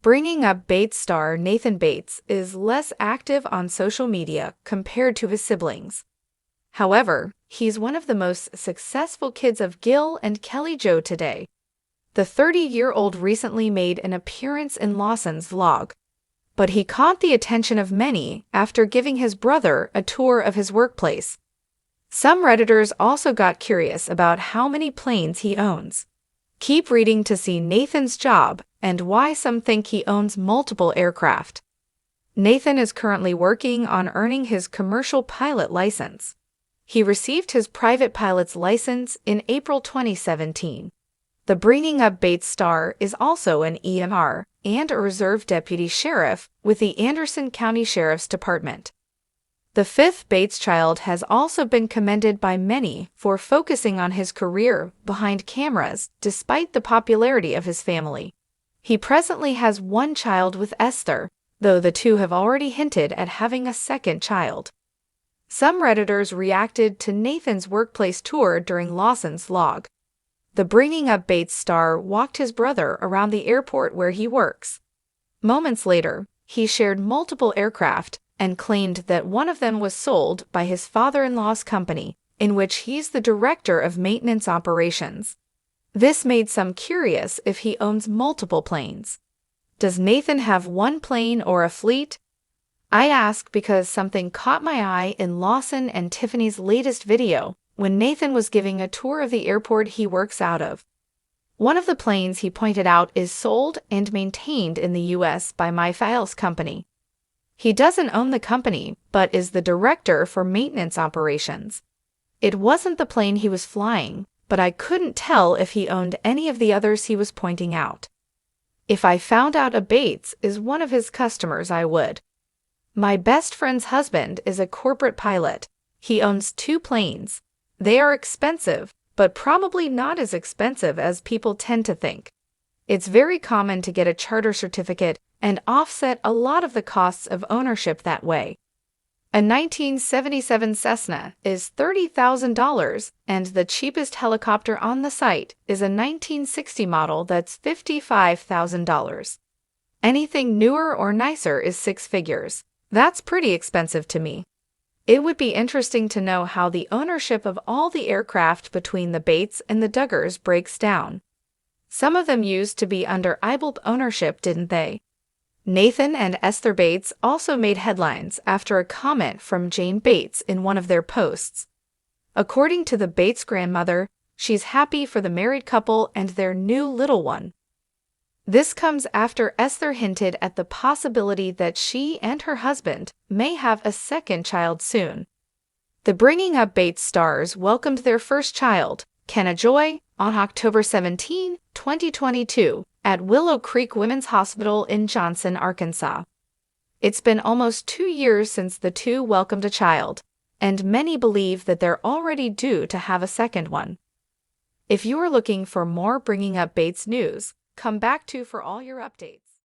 Bringing Up Bates star Nathan Bates is less active on social media compared to his siblings. However, he's one of the most successful kids of Gil and Kelly Jo today. The 30-year-old recently made an appearance in Lawson's vlog, but he caught the attention of many after giving his brother a tour of his workplace. Some Redditors also got curious about how many planes he owns. Keep reading to see Nathan's job and why some think he owns multiple aircraft. Nathan is currently working on earning his commercial pilot license. He received his private pilot's license in April 2017. The Bringing Up Bates star is also an EMR and a reserve deputy sheriff with the Anderson County Sheriff's Department. The fifth Bates child has also been commended by many for focusing on his career behind cameras despite the popularity of his family. He presently has one child with Esther, though the two have already hinted at having a second child. Some Redditors reacted to Nathan's workplace tour during Lawson's vlog. The Bringing Up Bates star walked his brother around the airport where he works. Moments later, he shared multiple aircraft and claimed that one of them was sold by his father-in-law's company, in which he's the director of maintenance operations. This made some curious if he owns multiple planes. Does Nathan have one plane or a fleet? I ask because something caught my eye in Lawson and Tiffany's latest video when Nathan was giving a tour of the airport he works out of. One of the planes he pointed out is sold and maintained in the U.S. by My Files company. He doesn't own the company, but is the director for maintenance operations. It wasn't the plane he was flying, but I couldn't tell if he owned any of the others he was pointing out. If I found out a Bates is one of his customers, I would. My best friend's husband is a corporate pilot. He owns 2 planes. They are expensive, but probably not as expensive as people tend to think. It's very common to get a charter certificate and offset a lot of the costs of ownership that way. A 1977 Cessna is $30,000, and the cheapest helicopter on the site is a 1960 model that's $55,000. Anything newer or nicer is 6 figures. That's pretty expensive to me. It would be interesting to know how the ownership of all the aircraft between the Bates and the Duggars breaks down. Some of them used to be under IBLP ownership, didn't they? Nathan and Esther Bates also made headlines after a comment from Jane Bates in one of their posts. According to the Bates grandmother, she's happy for the married couple and their new little one. This comes after Esther hinted at the possibility that she and her husband may have a second child soon. The Bringing Up Bates stars welcomed their first child, Kenna Joy, on October 17, 2022, at Willow Creek Women's Hospital in Johnson, Arkansas. It's been almost 2 years since the two welcomed a child, and many believe that they're already due to have a second one. If you are looking for more Bringing Up Bates news, come back to for all your updates.